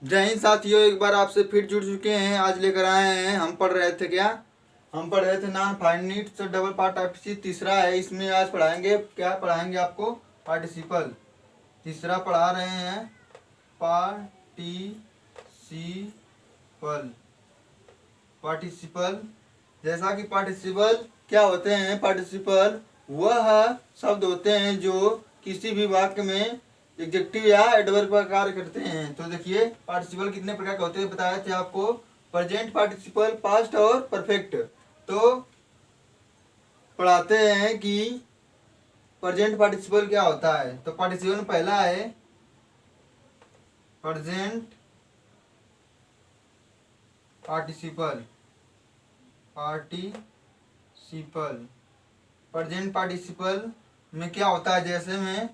जय हिंद साथियों, एक बार आपसे फिर जुड़ चुके हैं। आज लेकर आए हैं, हम पढ़ रहे थे क्या? हम पढ़ रहे थे नॉन फाइनिट डबल पार्टिसिपल। तीसरा है, इसमें आज पढ़ाएंगे क्या? पढ़ाएंगे आपको पार्टिसिपल। तीसरा पढ़ा रहे हैं पार्टिसिपल। पार्टिसिपल जैसा कि पार्टिसिपल क्या होते हैं? पार्टिसिपल वह शब्द होते हैं जो किसी भी वाक्य में एडजेक्टिव या एडवर्ब का कार्य करते हैं। तो देखिए, पार्टिसिपल कितने प्रकार के होते हैं बताए थे आपको। प्रेजेंट पार्टिसिपल, पास्ट और परफेक्ट। तो पढ़ाते हैं कि प्रेजेंट पार्टिसिपल क्या होता है। तो पार्टिसिपल में पहला है present participle. Participle present participle में क्या होता है? जैसे में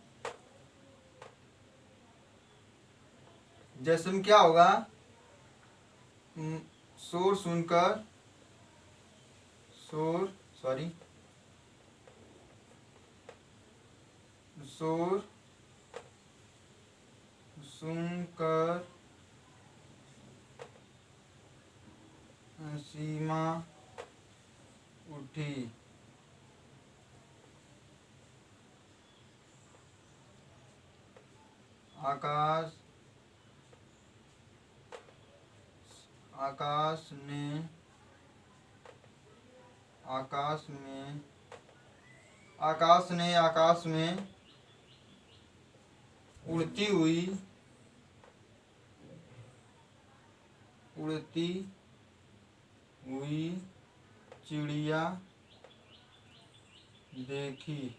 क्या होगा? शोर सुनकर शोर सॉरी शोर सुनकर सीमा उठी। आकाश आकाश ने आकाश में आकाश में उड़ती हुई चिड़िया देखी।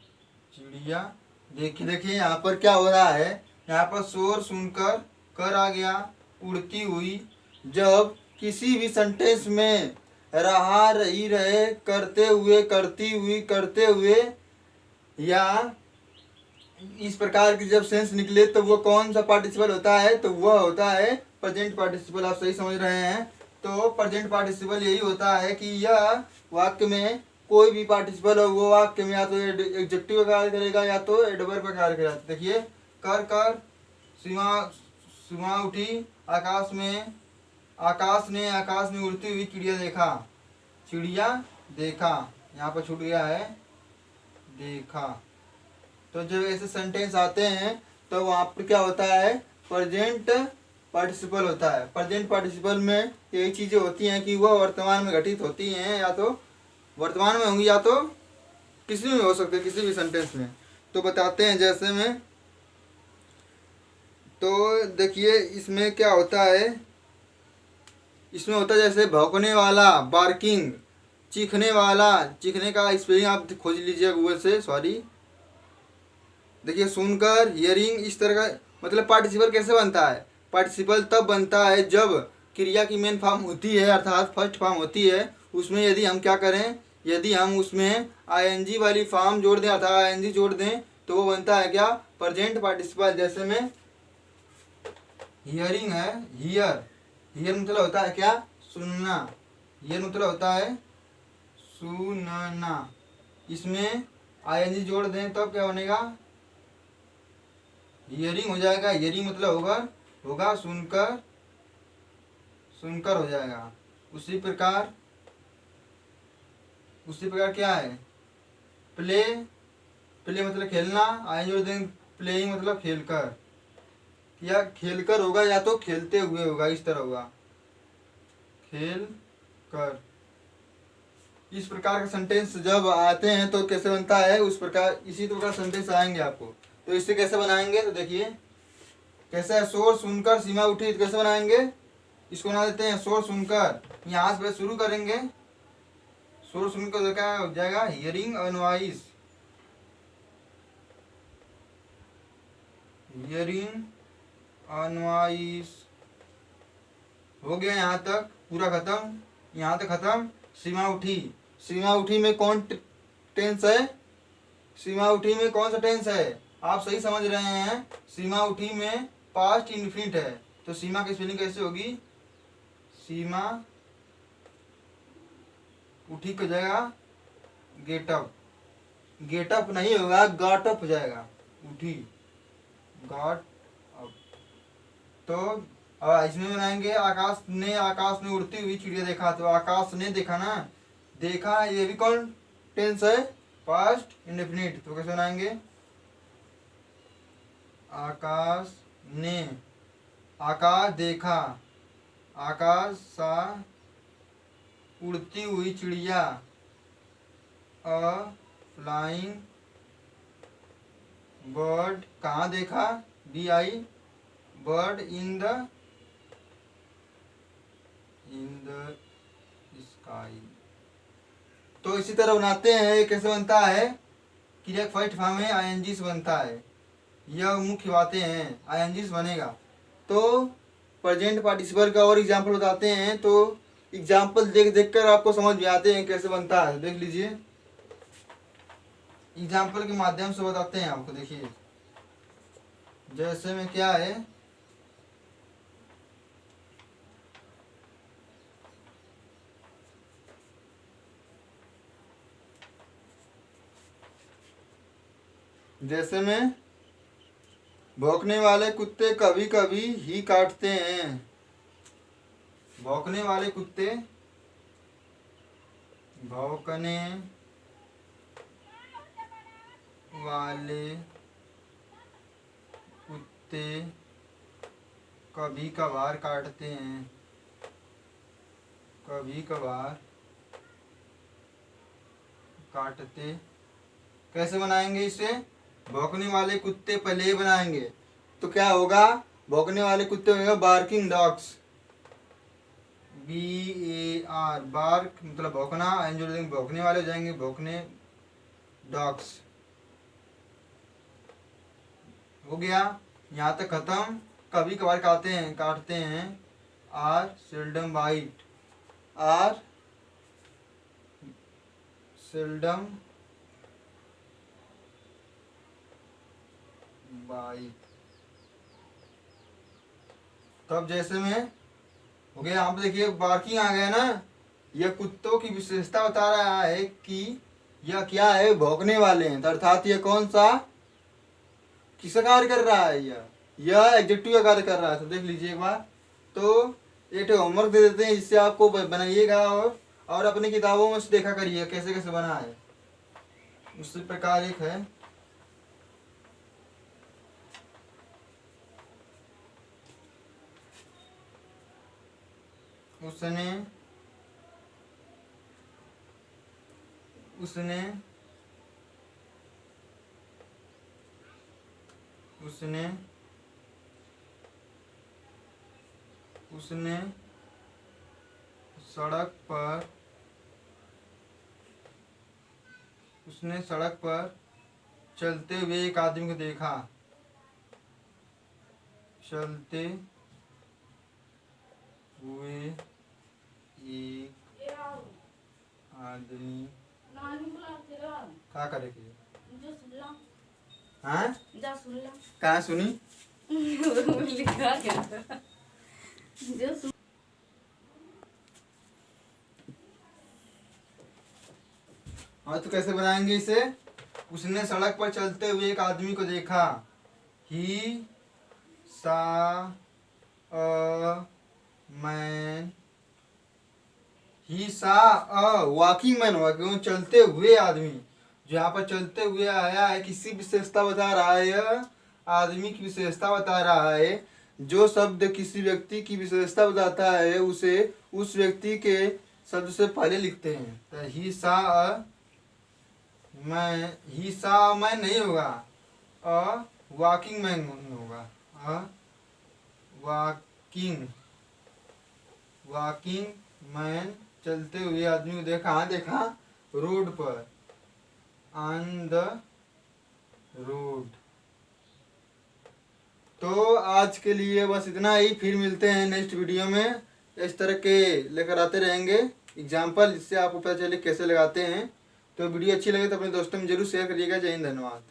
देखिए यहाँ पर क्या हो रहा है? यहाँ पर शोर सुनकर कर आ गया, उड़ती हुई। जब किसी भी सेंटेंस में रहा, रही, रहे, करते हुए, करती हुई, करते हुए या इस प्रकार की जब सेंस निकले तो वो कौन सा पार्टिसिपल होता है? तो वह होता है प्रेजेंट पार्टिसिपल। आप सही समझ रहे हैं। तो प्रेजेंट पार्टिसिपल यही होता है कि यह वाक्य में कोई भी पार्टिसिपल हो, वो वाक्य में या तो एडजेक्टिव का कार्य करेगा या तो एडवर्ब का कार्य करेगा। देखिए, कर कर सीमा सीमा उठी, आकाश ने आकाश में उड़ती हुई चिड़िया देखा। यहाँ पर छूट गया है देखा। तो जब ऐसे सेंटेंस आते हैं तो वहाँ पर क्या होता है? प्रेजेंट पार्टिसिपल होता है। प्रेजेंट पार्टिसिपल में यही चीज़ें होती हैं कि वह वर्तमान में घटित होती हैं, या तो वर्तमान में होंगी या तो किसी में हो सकते, किसी भी सेंटेंस में। तो बताते हैं जैसे में। तो देखिए, इसमें क्या होता है? इसमें होता है जैसे भौंकने वाला, बार्किंग। चीखने वाला, चीखने का स्पेलिंग आप खोज लीजिए गूगल से, सॉरी। देखिए, सुनकर, हियरिंग, इस तरह का मतलब पार्टिसिपल कैसे बनता है? पार्टिसिपल तब बनता है जब क्रिया की मेन फॉर्म होती है, अर्थात फर्स्ट फॉर्म होती है। उसमें यदि हम क्या करें? यदि हम उसमें आईएनजी वाली फॉर्म जोड़ दें अर्थात आईएनजी जोड़ दें तो वो बनता है क्या? Present participle. जैसे में हियरिंग है, हियर मतलब होता है क्या? सुनना। हियर मतलब होता है सुनना। इसमें आईएनजी जोड़ दें तब क्या बनेगा? हियरिंग हो जाएगा। हियरिंग मतलब होगा सुनकर हो जाएगा। उसी प्रकार क्या है? प्ले मतलब खेलना, आए जोड़ दें, प्लेइंग मतलब खेलकर, या खेलकर होगा या तो खेलते हुए होगा, इस तरह होगा खेल कर। इस प्रकार के सेंटेंस जब आते हैं तो कैसे बनता है? उस प्रकार इसी प्रकार सेंटेंस आएंगे आपको। तो इससे कैसे बनाएंगे? तो देखिए कैसे है? शोर सुनकर सीमा उठी, तो कैसे बनाएंगे? इसको बना देते हैं शोर सुनकर। यहाँ से शुरू करेंगे। शोर सुनकर क्या हो जाएगा? हियरिंग अनवाइस। हियरिंग अनवाइस हो गया। यहाँ तक पूरा खत्म। यहाँ तक खत्म। सीमा उठी में कौन टेंस है? सीमा उठी में कौन सा टेंस है? आप सही समझ रहे हैं। सीमा उठी में पास्ट इनफिनिट है। तो सीमा की स्पेलिंग कैसे होगी? सीमा उठी को जाएगा गेटअप। गेटअप नहीं होगा, गॉट अप हो जाएगा। उठी गॉट अप। तो और इसमें बनाएंगे आकाश में उड़ती हुई चिड़िया देखा, तो आकाश ने देखा ना, देखा ये भी कौन टेंस है, पास्ट इंडेफिनिट। तो कैसे बनाएंगे, आकाश ने, आकाश देखा, आकाश सा उड़ती हुई चिड़िया, अ फ्लाइंग बर्ड, कहाँ देखा, BI bird in the sky. तो इसी तरह बनाते हैं, कैसे बनता है, क्रिया फर्स्ट फॉर्म में ING से बनता है, यह मुख्य बातें हैं, ING से बनेगा। तो प्रेजेंट पार्टिसिपल का और एग्जाम्पल बताते हैं, तो एग्जाम्पल देख देख कर आपको समझ में आते हैं कैसे बनता है। देख लीजिए, एग्जाम्पल के माध्यम से बताते हैं आपको। देखिए जैसे में क्या है, जैसे में भौंकने वाले कुत्ते कभी कभी ही काटते हैं, भौंकने वाले कुत्ते, भौंकने वाले कुत्ते कभी कभार काटते हैं, कभी कभार काटते। कैसे बनाएंगे इसे, भौंकने वाले कुत्ते पहले ही बनाएंगे, तो क्या होगा, भौंकने वाले कुत्ते होंगे बार्किंग डॉग्स, BAR, बार्क मतलब भौंकना, भौंकने वाले हो जाएंगे भौंकने डॉग्स। हो गया, यहाँ तक खत्म। कभी कभार काटते हैं, or seldom bite, or seldom bite. तब जैसे में हो गया, यहाँ पे देखिए बार्किंग आ गया ना, यह कुत्तों की विशेषता बता रहा है कि यह क्या है, भौंकने वाले हैं, अर्थात यह कौन सा किसका कार्य कर रहा है, यह एडजेक्टिव का कार्य कर रहा है। तो देख लीजिए एक बार, तो एक होमवर्क दे देते हैं जिससे आपको बनाइएगा और अपनी किताबों में से देखा करिए कैसे कैसे बना है। उसी प्रकार एक है, उसने उसने उसने उसने सड़क पर चलते हुए एक आदमी को देखा, चलते हुए एक आदमी, क्या करेगी, हाँ कहाँ सुनी हाँ, तो कैसे बनाएंगे इसे, उसने सड़क पर चलते हुए एक आदमी को देखा, ही सा अ मैन, ही सा अ वॉकिंग मैन हुआ, क्यों, चलते हुए आदमी, जो यहाँ पर चलते हुए आया है किसी विशेषता बता रहा है, यह आदमी की विशेषता बता रहा है। जो शब्द किसी व्यक्ति की विशेषता बताता है उसे उस व्यक्ति के शब्द से पहले लिखते हैं। तो ही सा मैन नहीं होगा, अ वॉकिंग मैन होगा, अ वॉकिंग मैन, चलते हुए आदमी को देखा, हाँ देखा, रोड पर, ऑन द रोड। तो आज के लिए बस इतना ही, फिर मिलते हैं नेक्स्ट वीडियो में, इस तरह के लेकर आते रहेंगे एग्जाम्पल, जिससे आपको पता चले कैसे लगाते हैं। तो वीडियो अच्छी लगे तो अपने दोस्तों में जरूर शेयर करिएगा। जय हिंद, धन्यवाद।